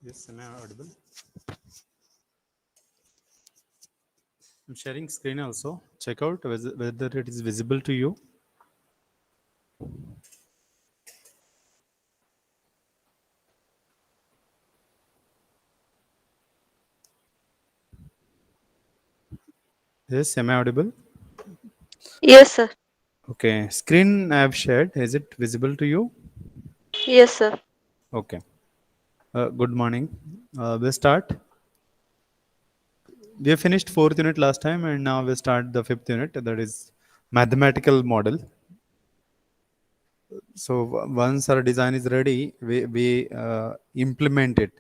Yes, am I audible? I'm sharing screen also. Check out whether it is visible to you. Yes, am I audible? Yes, sir. Okay, screen I have shared. Is it visible to you? Yes, sir. Okay. Good morning. We'll start. We have finished fourth unit last time, and now we start the fifth unit. That is mathematical model. So once our design is ready, we implement it,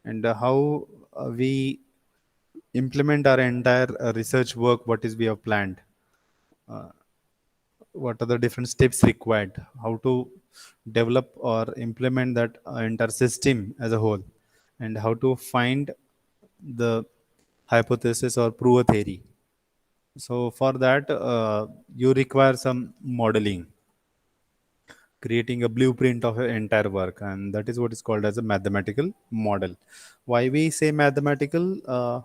and how we implement our entire research work. What is we have planned, what are the different steps required, how to develop or implement that entire system as a whole, and how to find the hypothesis or prove a theory. So for that, you require some modeling, creating a blueprint of your entire work, and that is what is called as a mathematical model. Why we say mathematical?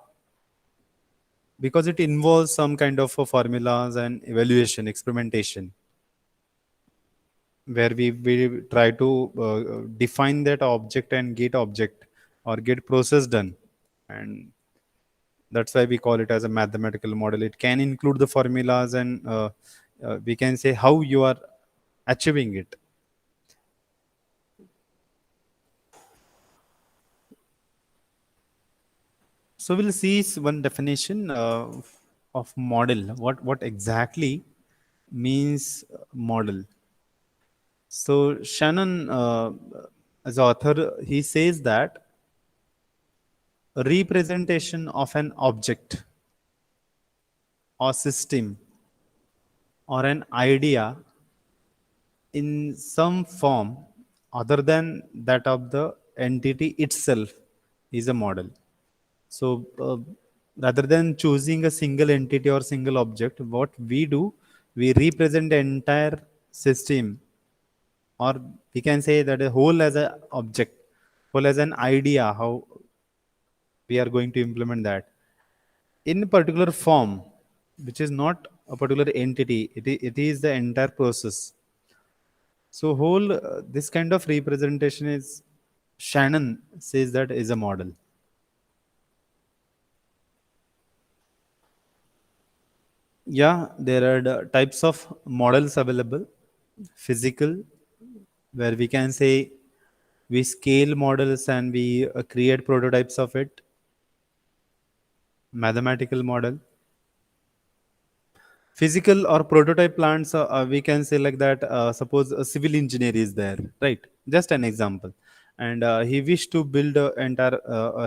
Because it involves some kind of formulas and evaluation experimentation, where we try to define that object and get object or get process done, and that's why we call it as a mathematical model. It can include the formulas, and we can say how you are achieving it. So we'll see one definition of model. What exactly means model? So Shannon, as author, he says that a representation of an object or system or an idea in some form other than that of the entity itself is a model. So rather than choosing a single entity or single object, what we do, we represent the entire system, or we can say that a whole as an object, whole as an idea, how we are going to implement that in a particular form, which is not a particular entity. It is the entire process. So whole this kind of representation is, Shannon says, that is a model. Yeah, there are the types of models available. Physical, where we can say we scale models and we create prototypes of it. Mathematical model. Physical or prototype plants, we can say like that. Suppose a civil engineer is there, right? Just an example, and he wished to build a entire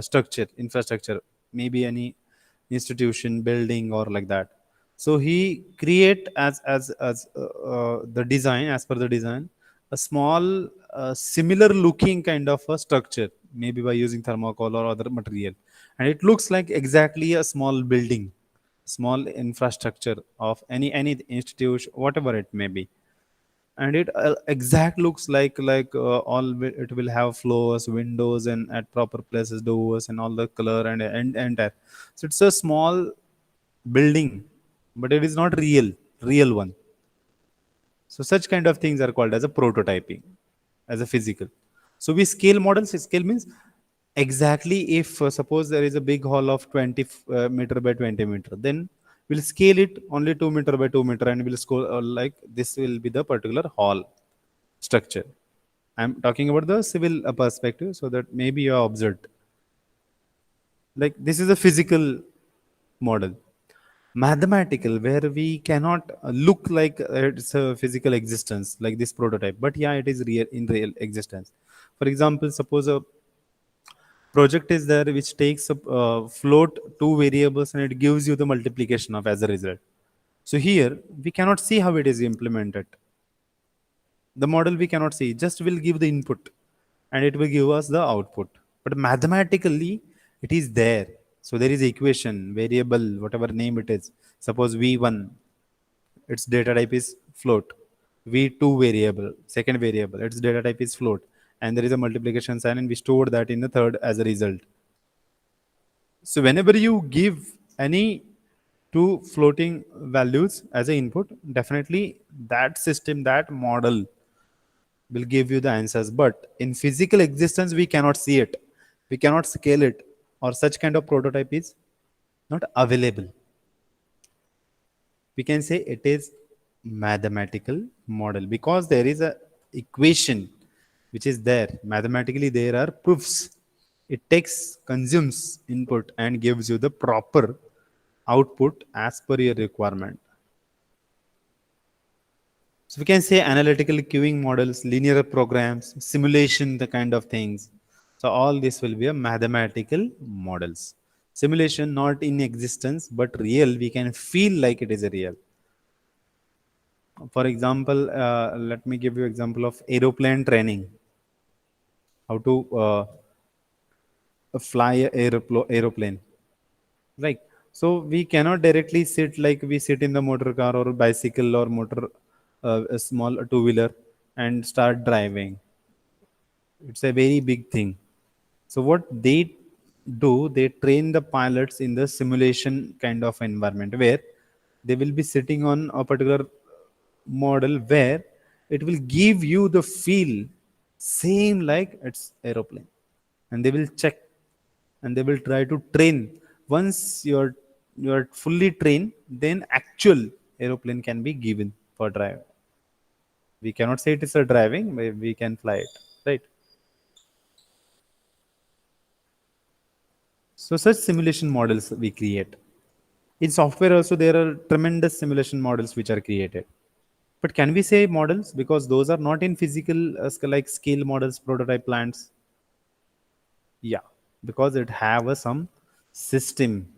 structure, infrastructure, maybe any institution, building, or like that. So he create as the design, as per the design, a small similar looking kind of a structure, maybe by using thermocol or other material, and it looks like exactly a small building, small infrastructure of any institution, whatever it may be. And it exact looks like it will have floors, windows, and at proper places doors, and all the color and entire. So it's a small building, but it is not real one. So such kind of things are called as a prototyping, as a physical. So we scale models. Scale means exactly if suppose there is a big hall of 20 meter by 20 meter, then we'll scale it only 2 meter by 2 meter, and we'll score like this will be the particular hall structure. I'm talking about the civil perspective, so that maybe you have observed. Like this is a physical model. Mathematical, where we cannot look like it's a physical existence like this prototype, but yeah, it is real, in real existence. For example, suppose a project is there which takes a float two variables, and it gives you the multiplication of as a result. So here we cannot see how it is implemented. The model we cannot see, just will give the input, and it will give us the output. But mathematically it is there. So there is equation, variable, whatever name it is. Suppose v1, its data type is float. V2 variable, second variable, its data type is float. and there is a multiplication sign, and we store that in the third as a result. So whenever you give any two floating values as an input, definitely that system, that model will give you the answers. But in physical existence, we cannot see it, we cannot scale it, or such kind of prototype is not available. We can say it is mathematical model because there is a equation which is there mathematically, there are proofs. It takes, consumes input and gives you the proper output as per your requirement. So we can say analytical queuing models, linear programs, simulation, the kind of things. So all this will be a mathematical models. Simulation not in existence but real. We can feel like it is a real. For example, let me give you example of aeroplane training. How to fly a aeroplane, right? So we cannot directly sit like we sit in the motor car or bicycle or motor, a small two wheeler, and start driving. It's a very big thing. So what they do, they train the pilots in the simulation kind of environment where they will be sitting on a particular model where it will give you the feel same like it's aeroplane, and they will check and they will try to train. Once you're fully trained, then actual aeroplane can be given for drive. We cannot say it is a driving, but we can fly it, right? So such simulation models we create. In software also there are tremendous simulation models which are created. But can we say models because those are not in physical like scale models, prototype plants? Yeah, because it have a some system,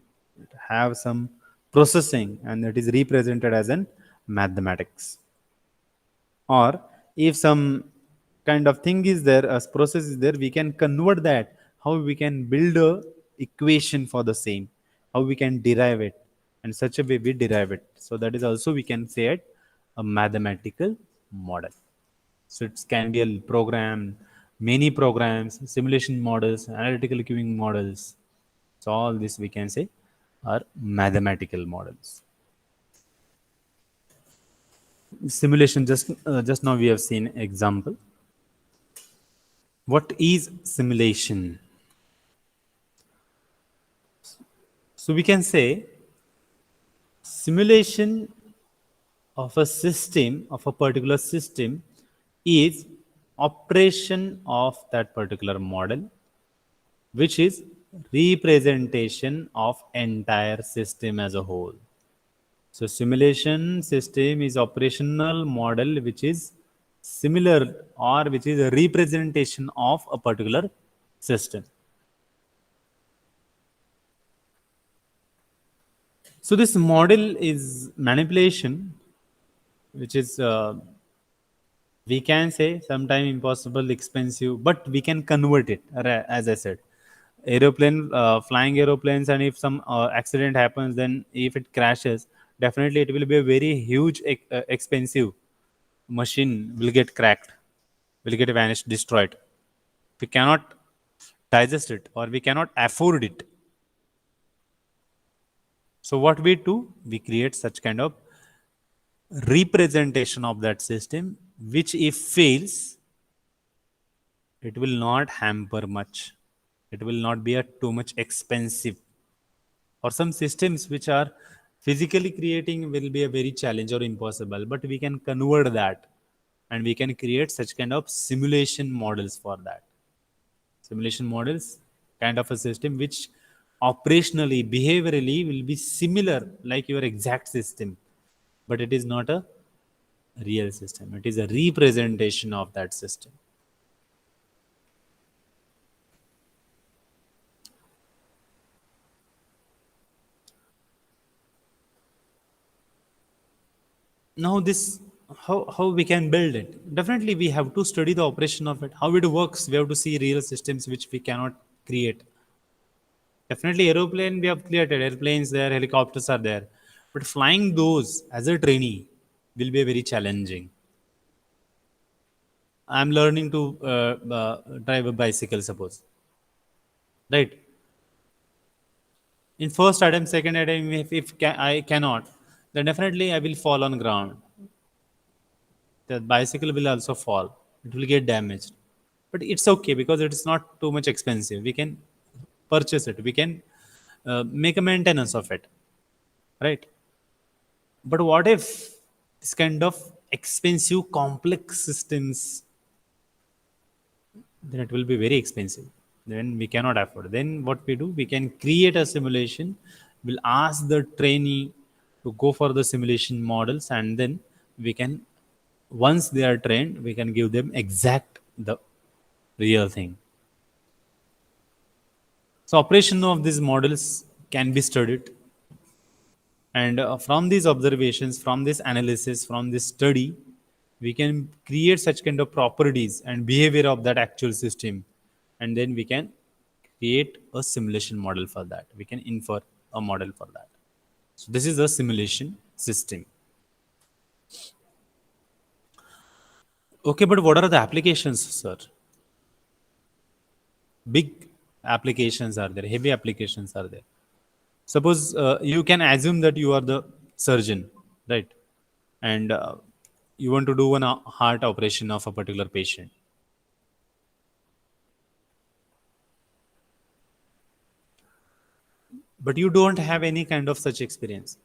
it have some processing, and it is represented as an mathematics. Or if some kind of thing is there, a process is there, we can convert that. How we can build a equation for the same, how we can derive it, and such a way we derive it. So that is also we can say it a mathematical model. So it can be a program, many programs, simulation models, analytical queuing models. So all this we can say are mathematical models. Simulation, just now we have seen example. What is simulation? So we can say simulation of a system, of a particular system, is operation of that particular model, which is representation of entire system as a whole. So simulation system is operational model which is similar or which is a representation of a particular system. So this model is manipulation, which is we can say sometime impossible, expensive, but we can convert it. As I said, aeroplane, flying aeroplanes, and if some accident happens, then if it crashes, definitely it will be a very huge, expensive machine will get cracked, will get vanished, destroyed. We cannot digest it or we cannot afford it. So what we do, we create such kind of representation of that system, which if fails, it will not hamper much. It will not be a too much expensive. Or some systems which are physically creating will be a very challenge or impossible, but we can convert that and we can create such kind of simulation models for that. Simulation models, kind of a system which operationally, behaviorally will be similar like your exact system, but it is not a real system. It is a representation of that system. Now this, how we can build it? Definitely we have to study the operation of it, how it works. We have to see real systems which we cannot create. Definitely aeroplane we have created, airplanes there, helicopters are there, but flying those as a trainee will be very challenging. I'm learning to drive a bicycle, suppose, right? In first attempt, second attempt, if I cannot, then definitely I will fall on ground. The bicycle will also fall. It will get damaged. But it's okay because it's not too much expensive. We can purchase it. We can make a maintenance of it, right? But what if this kind of expensive, complex systems, then it will be very expensive. Then we cannot afford. Then what we do, we can create a simulation. We'll ask the trainee to go for the simulation models, and then we can, once they are trained, we can give them exact the real thing. So operation of these models can be studied, and from these observations, from this analysis, from this study, we can create such kind of properties and behavior of that actual system, and then we can create a simulation model for that. We can infer a model for that. So this is a simulation system. Okay, but what are the applications, sir? Big applications are there, heavy applications are there. Suppose you can assume that you are the surgeon, right? And you want to do an heart operation of a particular patient. But you don't have any kind of such experience.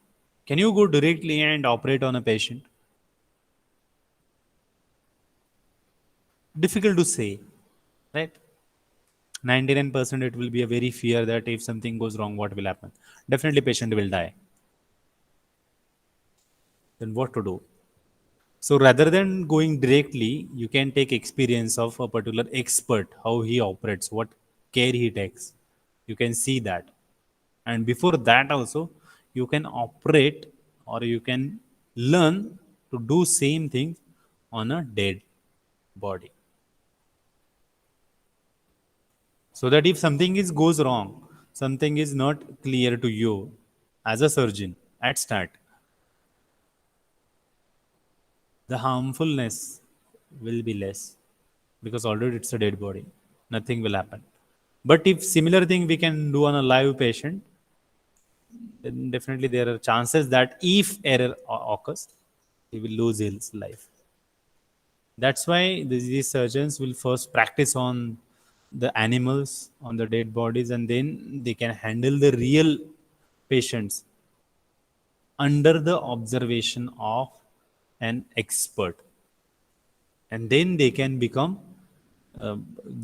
Can you go directly and operate on a patient? Difficult to say, right? 99% it will be a very fear that if something goes wrong, what will happen? Definitely patient will die. Then what to do? So rather than going directly, you can take experience of a particular expert, how he operates, what care he takes. You can see that. And before that also, you can operate or you can learn to do same thing on a dead body. So that if something is goes wrong, something is not clear to you as a surgeon at start, the harmfulness will be less because already it's a dead body. Nothing will happen. But if similar thing we can do on a live patient, then definitely there are chances that if error occurs, he will lose his life. That's why these surgeons will first practice on the animals, on the dead bodies, and then they can handle the real patients under the observation of an expert, and then they can become a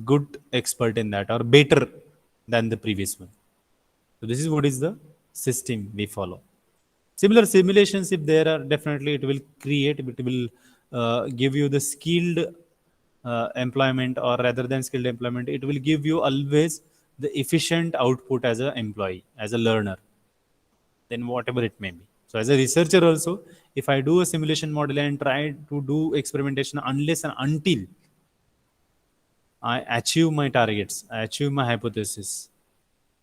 good expert in that or better than the previous one. So this is what is the system we follow. Similar simulations, if there are, definitely it will create, it will give you the skilled employment, or rather than skilled employment, it will give you always the efficient output as an employee, as a learner, then whatever it may be. So as a researcher also, if I do a simulation model and try to do experimentation, unless and until I achieve my targets, I achieve my hypothesis,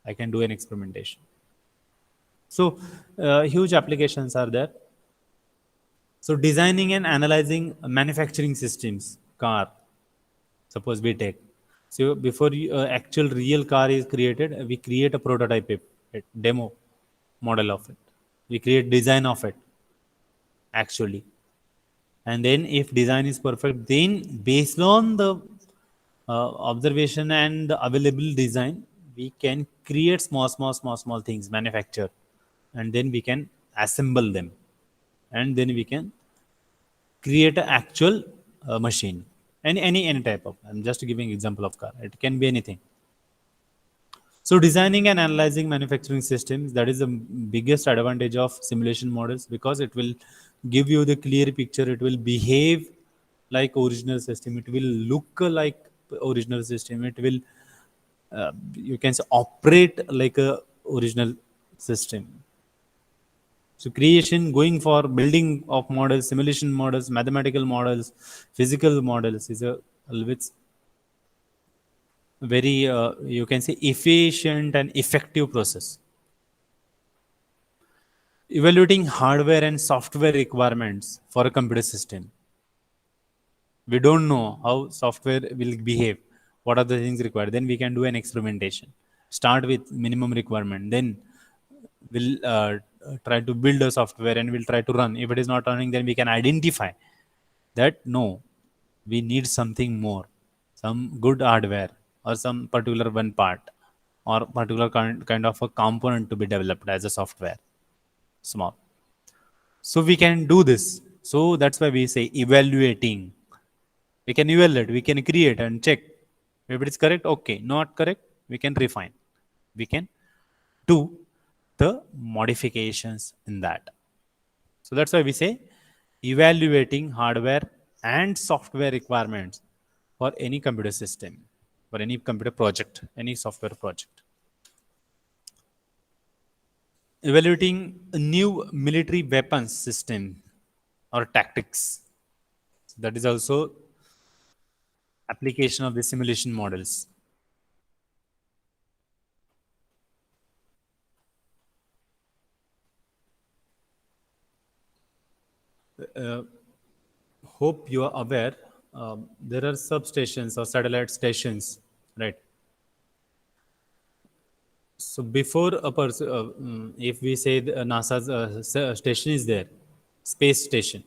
I can do an experimentation. So huge applications are there. So designing and analyzing manufacturing systems, car, suppose we take. So before actual real car is created, we create a prototype, a demo model of it. We create design of it actually. And then if design is perfect, then based on the observation and the available design, we can create small things, manufacture, and then we can assemble them, and then we can create an actual machine. Any type of, I'm just giving example of car, it can be anything. So designing and analyzing manufacturing systems, that is the biggest advantage of simulation models, because it will give you the clear picture, it will behave like original system, it will look like original system, it will you can say operate like a original system. So creation, going for building of models, simulation models, mathematical models, physical models is a always very you can say efficient and effective process. Evaluating hardware and software requirements for a computer system. We don't know how software will behave, what are the things required, then we can do an experimentation. Start with minimum requirement, then we'll try to build a software and we'll try to run. If it is not running, then we can identify that no, we need something more, some good hardware or some particular one part or particular kind of a component to be developed as a software, small. So we can do this. So that's why we say evaluating. We can evaluate, we can create and check if it is correct, okay, not correct, we can refine, we can do the modifications in that. So that's why we say evaluating hardware and software requirements for any computer system, for any computer project, any software project. Evaluating a new military weapons system or tactics. That is also application of the simulation models. Uh, Hope you are aware, there are substations or satellite stations, right? So before a person, if we say NASA's station is there, space station,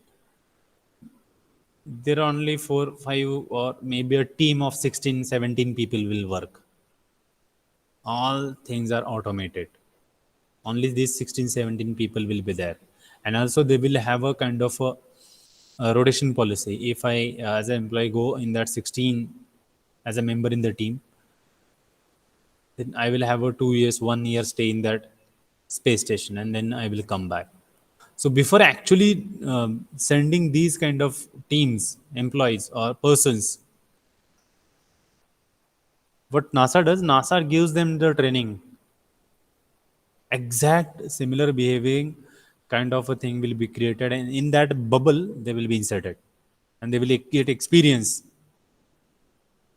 there are only 4 5 or maybe a team of 16 17 people will work. All things are automated. Only these 16 17 people will be there, and also they will have a kind of a rotation policy. If I as an employee go in that 16 as a member in the team, then I will have a 2 years 1 year stay in that space station and then I will come back. So before actually sending these kind of teams, employees or persons, what NASA does, NASA gives them the training. Exact similar behaving kind of a thing will be created, and in that bubble they will be inserted, and they will get experience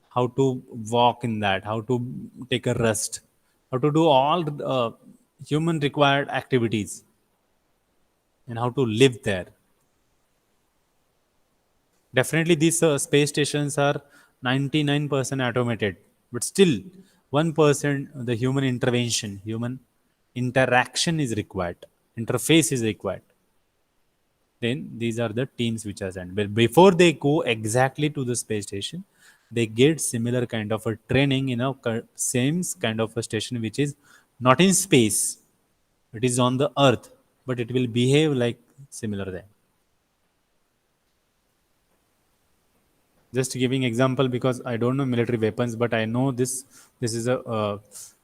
how to walk in that, how to take a rest, how to do all the human required activities, and how to live there. Definitely, these space stations are 99% automated, but still 1% the human intervention, human interaction is required, interface is required. Then these are the teams which are sent. But before they go exactly to the space station, they get similar kind of a training in a same kind of a station which is not in space. It is on the Earth, but it will behave like similar there. Just giving example because I don't know military weapons, but I know this is a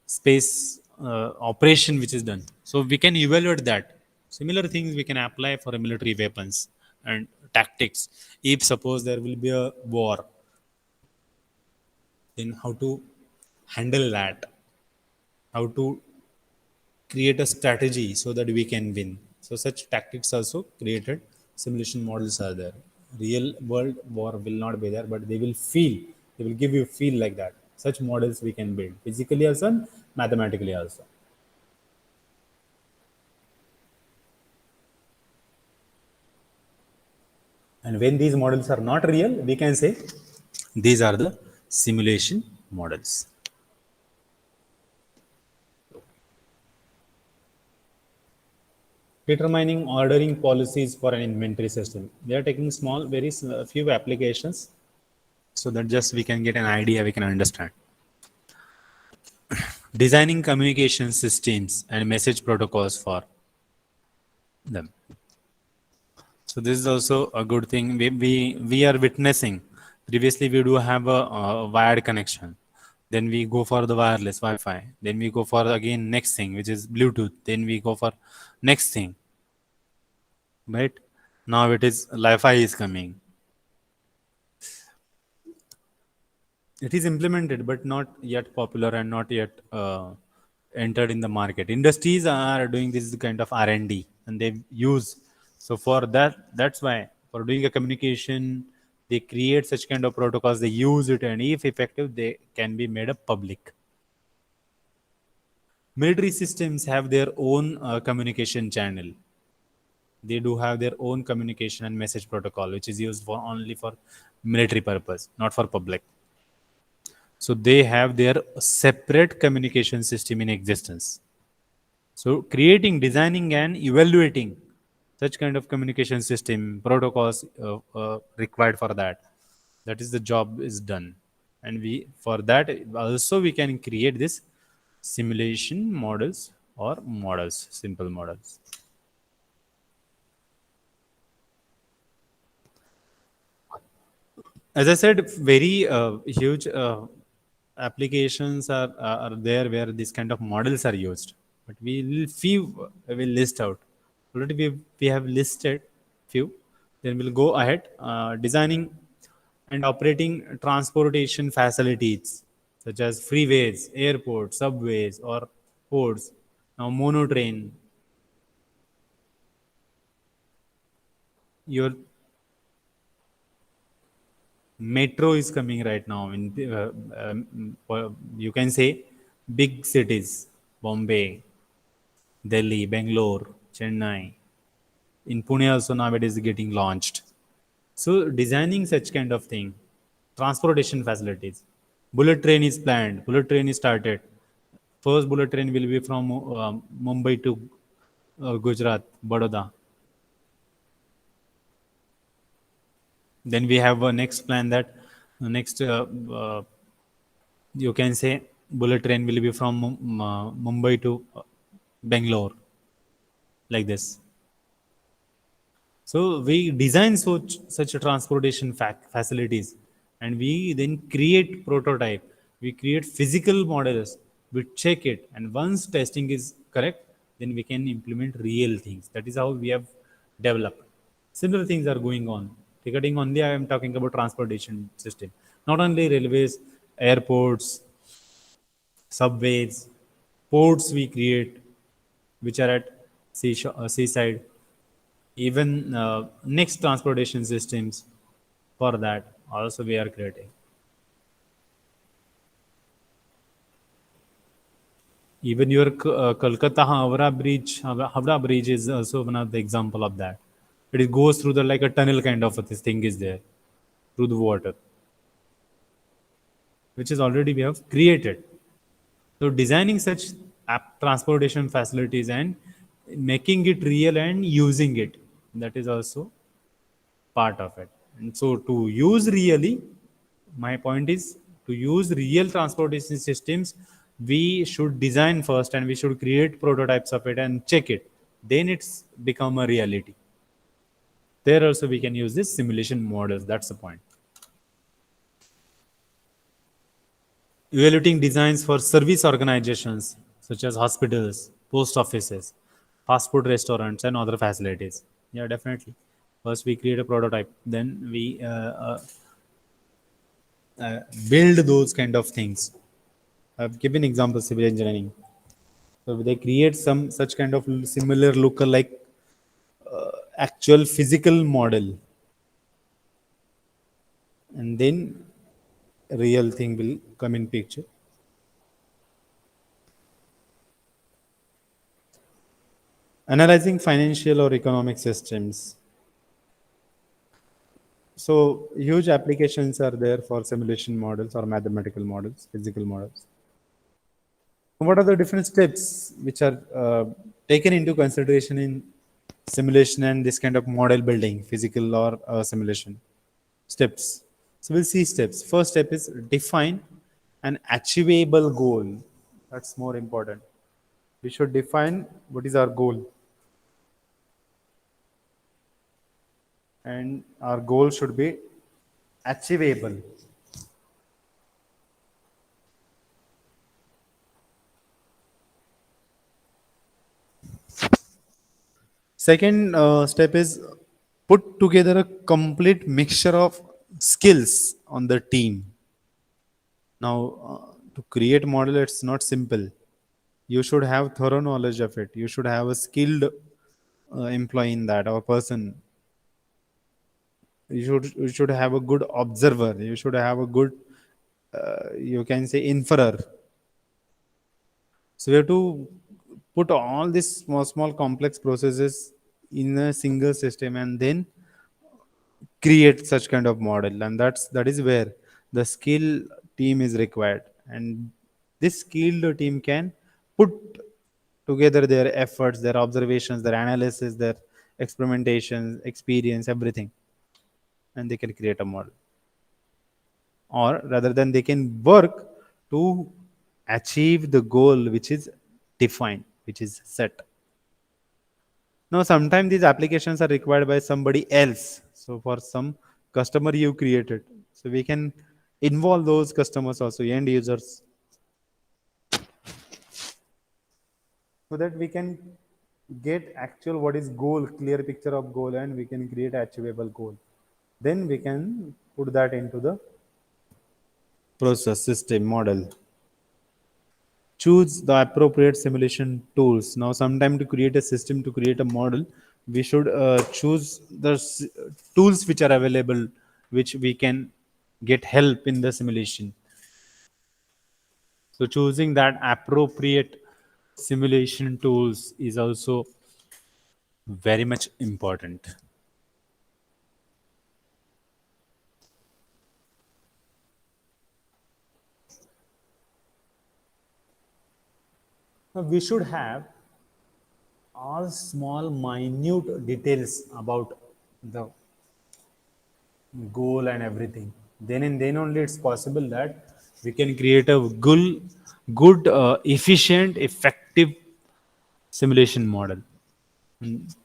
space operation which is done. So we can evaluate that. Similar things we can apply for a military weapons and tactics. If suppose there will be a war, then how to handle that, how to create a strategy so that we can win. So such tactics also created. Simulation models are there. Real world war will not be there, but they will feel. They will give you feel like that. Such models we can build physically also and mathematically also. And when these models are not real, we can say these are the simulation models. Determining ordering policies for an inventory system. They are taking small, very few applications so that just we can get an idea, we can understand. Designing communication systems and message protocols for them. So this is also a good thing. We are witnessing. Previously, we do have a wired connection. Then we go for the wireless Wi-Fi. Then we go for again next thing, which is Bluetooth. Then we go for next thing. Right? Now it is Wi-Fi is coming. It is implemented but not yet popular and not yet entered in the market. Industries are doing this kind of R&D and they use. So for that, that's why for doing a communication, they create such kind of protocols, they use it, and if effective, they can be made up public. Military systems have their own communication channel. They do have their own communication and message protocol which is used for only for military purpose, not for public. So they have their separate communication system in existence. So creating, designing, and evaluating such kind of communication system protocols required for that. That is the job is done, and we for that also we can create this simulation models or models, simple models. As I said, very huge applications are there where this kind of models are used. But we will few will list out. Already we have listed few. Then we'll go ahead designing and operating transportation facilities such as freeways, airports, subways, or ports. Now monotrain. Your metro is coming right now in you can say big cities, Bombay, Delhi, Bangalore, Chennai. In Pune also nowadays getting launched. So designing such kind of thing, transportation facilities. Bullet train is planned. Bullet train is started. First bullet train will be from Mumbai to Gujarat, Baroda. Then we have a next plan that next you can say bullet train will be from Mumbai to Bangalore, like this. So we design such transportation facilities, and we then create prototype. We create physical models. We check it, and once testing is correct, then we can implement real things. That is how we have developed. Similar things are going on. Regarding only, I am talking about transportation system. Not only railways, airports, subways, ports we create, which are at seaside, even next transportation systems for that also we are creating. Even your Kolkata Havra bridge is also one of the example of that. It goes through the like a tunnel kind of a this thing is there through the water, which is already we have created. So designing such transportation facilities and making it real and using it, that is also part of it. And so to use really, my point is to use real transportation systems, we should design first and we should create prototypes of it and check it. Then it's become a reality. There also we can use this simulation models. That's the point. Evaluating designs for service organizations such as hospitals, post offices, fast food restaurants, and other facilities. Yeah, definitely. First, we create a prototype, then we build those kind of things. I've given example civil engineering. So they create some such kind of similar look like actual physical model, and then real thing will come in picture. Analyzing financial or economic systems. So huge applications are there for simulation models or mathematical models, physical models. What are the different steps which are taken into consideration in simulation and this kind of model building, physical or simulation? Steps. So we'll see steps. First step is define an achievable goal. That's more important. We should define what is our goal, and our goal should be achievable. Second step is put together a complete mixture of skills on the team. Now, to create model, it's not simple. You should have thorough knowledge of it. You should have a skilled employee in that or person. You should have a good observer. You should have a good you can say inferer. So we have to put all these small complex processes in a single system, and then create such kind of model, and that is where the skill team is required. And this skilled team can put together their efforts, their observations, their analysis, their experimentations, experience, everything, and they can create a model. Or rather than, they can work to achieve the goal which is defined, which is set. Now, sometimes these applications are required by somebody else. So, for some customer you created, so we can involve those customers also, end users, so that we can get actual what is goal, clear picture of goal, and we can create achievable goal. Then we can put that into the process system model. Choose the appropriate simulation tools. Now, sometime to create a system, to create a model, we should choose the tools which are available, which we can get help in the simulation. So choosing that appropriate simulation tools is also very much important. Now, we should have all small minute details about the goal and everything. Then and then only it's possible that we can create a good efficient, effective simulation model. Mm.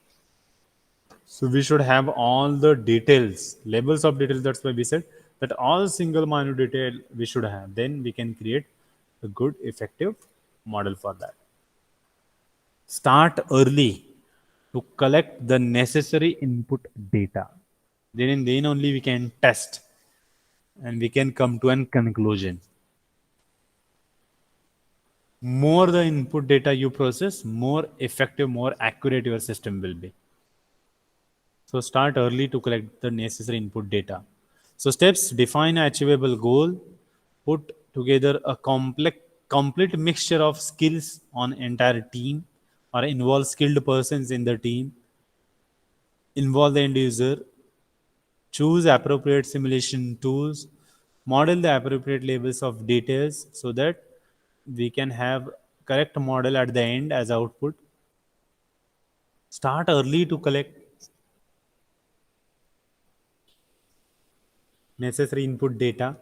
So we should have all the details, labels of details. That's why we said that all single minute detail we should have. Then we can create a good, effective model for that. Start early to collect the necessary input data. Then and then only we can test and we can come to an conclusion. More the input data you process, more effective, more accurate your system will be. So start early to collect the necessary input data. So steps: define an achievable goal, put together a complete mixture of skills on entire team, or involve skilled persons in the team, involve the end user, choose appropriate simulation tools, model the appropriate levels of details so that we can have correct model at the end as output. Start early to collect necessary input data.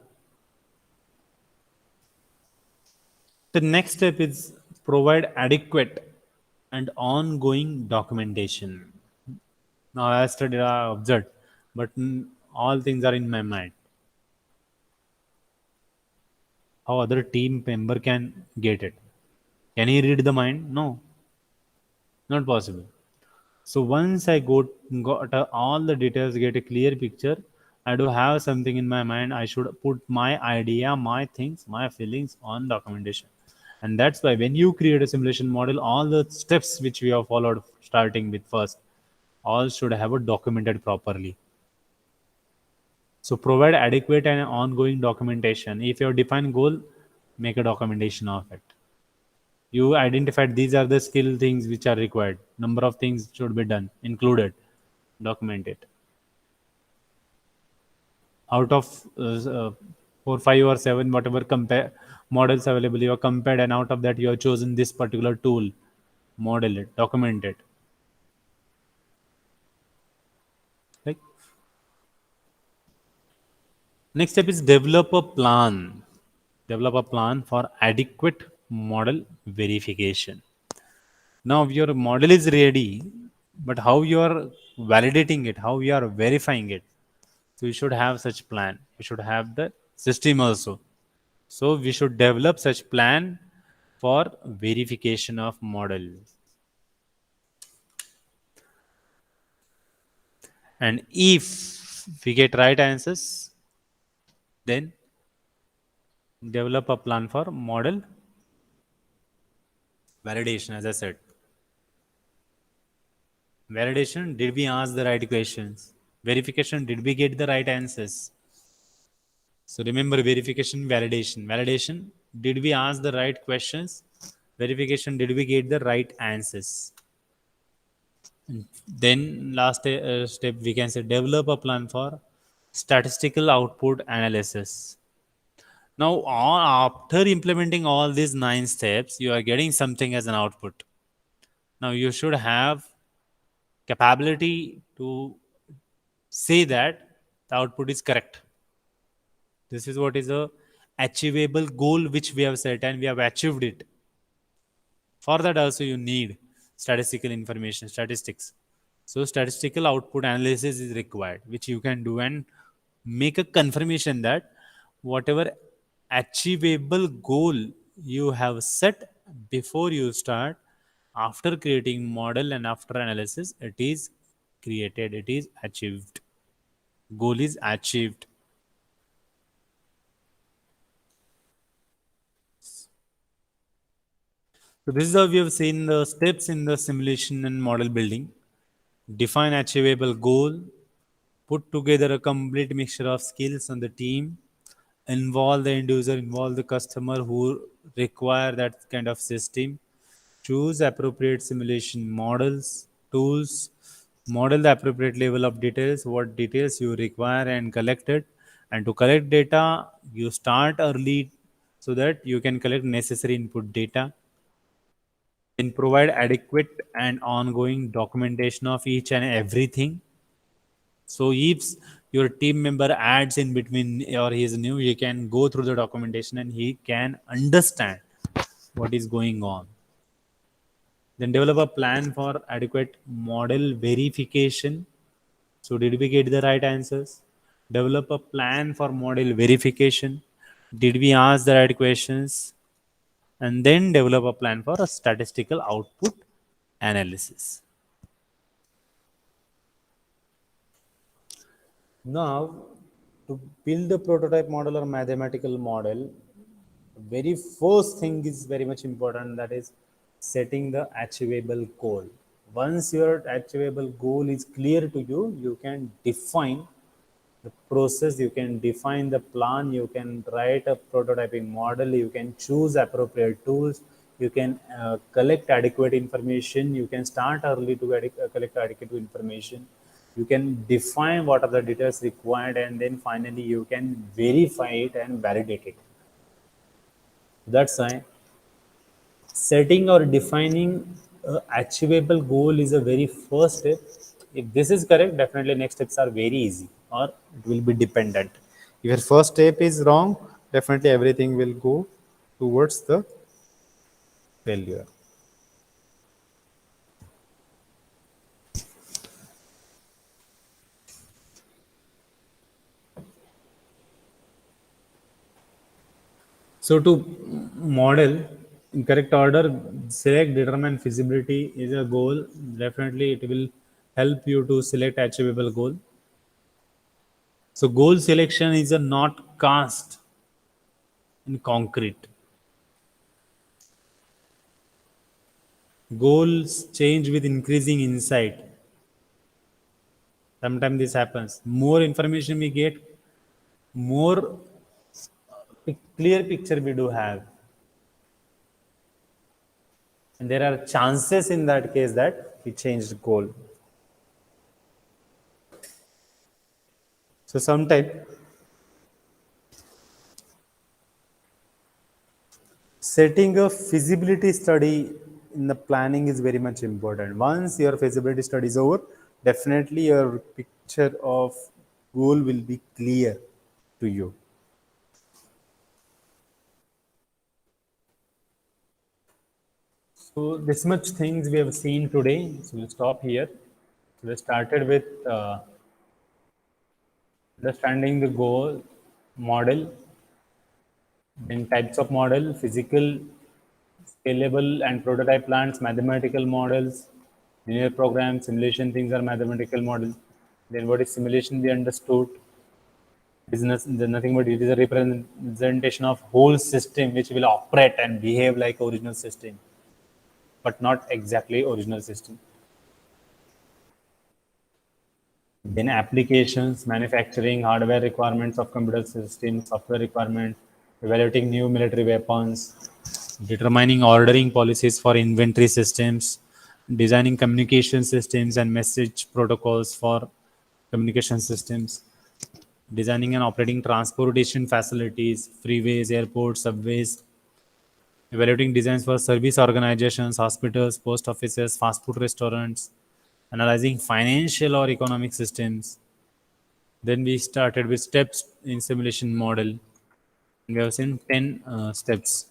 The next step is provide adequate and ongoing documentation. Now, I studied, I observed, but all things are in my mind. How other team member can get it? Can he read the mind? No, not possible. So once I got all the details, get a clear picture, I do have something in my mind. I should put my idea, my things, my feelings on documentation, and that's why when you create a simulation model, all the steps which we have followed, starting with first, all should have a documented properly. So provide adequate and ongoing documentation. If you have defined goal, make a documentation of it. You identified these are the skill things which are required. Number of things should be done, included. Document it. Out of 4, 5, or 7, whatever compare models available, you have compared, and out of that, you have chosen this particular tool. Model it, document it. Like, next step is develop a plan. Develop a plan for adequate model verification. Now your model is ready, but how you are validating it, how you are verifying it. So you should have such plan. You should have the system also. So we should develop such plan for verification of model. And if we get right answers, then develop a plan for model validation. As I said, validation, did we ask the right questions? Verification, did we get the right answers? So remember, verification, validation. Validation, did we ask the right questions? Verification, did we get the right answers? Then last step we can say develop a plan for statistical output analysis. Now, after implementing all these 9 steps, you are getting something as an output. Now, you should have capability to say that the output is correct. This is what is a achievable goal which we have set and we have achieved it. For that also you need statistical information, statistics. So statistical output analysis is required, which you can do and make a confirmation that whatever achievable goal you have set before you start, after creating model and after analysis, it is created, it is achieved. Goal is achieved. So this is how we have seen the steps in the simulation and model building. Define achievable goal, put together a complete mixture of skills on the team, involve the end user, involve the customer who require that kind of system, choose appropriate simulation models, tools, model the appropriate level of details, what details you require and collect it. And to collect data, you start early so that you can collect necessary input data, then provide adequate and ongoing documentation of each and everything. So if your team member adds in between or he is new, he can go through the documentation and he can understand what is going on. Then develop a plan for adequate model verification. So did we get the right answers? Develop a plan for model verification. Did we ask the right questions? And then develop a plan for a statistical output analysis. Now, to build a prototype model or mathematical model, very first thing is very much important, that is setting the achievable goal. Once your achievable goal is clear to you, you can define the process, you can define the plan, you can write a prototyping model, you can choose appropriate tools, you can collect adequate information, you can start early to collect adequate information, you can define what are the details required, and then finally you can verify it and validate it. That's why setting or defining a achievable goal is a very first step. If this is correct, definitely next steps are very easy or it will be dependent. If your first step is wrong, definitely everything will go towards the failure. So to model in correct order, select, determine feasibility is a goal. Definitely it will help you to select achievable goal. So goal selection is a not cast in concrete. Goals change with increasing insight. Sometimes this happens. More information we get, more clear picture we do have. And there are chances in that case that we changed goal. So sometimes setting a feasibility study in the planning is very much important. Once your feasibility study is over, definitely your picture of goal will be clear to you. So this much things we have seen today. So we'll stop here. So we started with understanding the goal model, then types of model, physical, scalable and prototype plants, mathematical models, linear programs, simulation things are mathematical models. Then what is simulation we understood. Nothing but it is a representation of whole system which will operate and behave like original system, but not exactly original system. Then applications, manufacturing, hardware requirements of computer systems, software requirements, evaluating new military weapons, determining ordering policies for inventory systems, designing communication systems and message protocols for communication systems, designing and operating transportation facilities, freeways, airports, subways, evaluating designs for service organizations, hospitals, post offices, fast food restaurants, analyzing financial or economic systems. Then we started with steps in simulation model. We have seen 10 steps.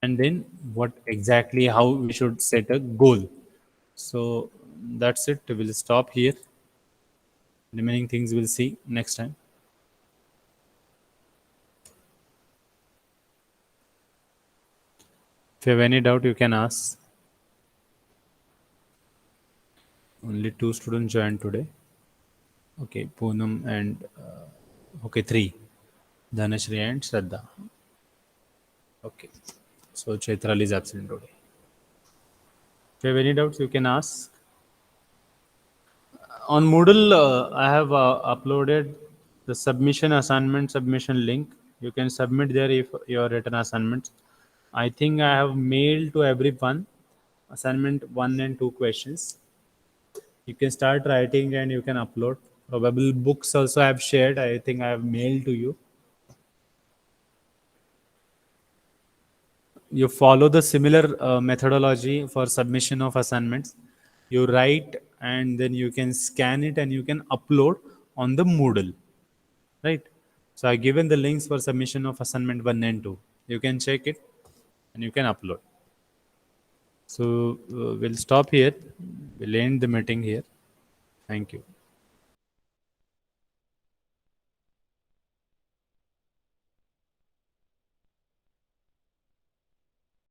And then what exactly how we should set a goal. So that's it. We'll stop here. Remaining things we'll see next time. If you have any doubt, you can ask. Only two students joined today. Okay, Poonam and okay, three. Dhanashri and Shraddha. Okay. So Chaitral is absent today. If you have any doubts, you can ask. On Moodle, I have uploaded the submission assignment submission link. You can submit there if your written assignments. I think I have mailed to everyone assignment 1 and 2 questions. You can start writing and you can upload. Probable books also I have shared. I think I have mailed to you. You follow the similar methodology for submission of assignments. You write and then you can scan it and you can upload on the Moodle, right? So I given the links for submission of assignment 1 and 2. You can check it and you can upload. So we'll stop here. We'll end the meeting here. Thank you.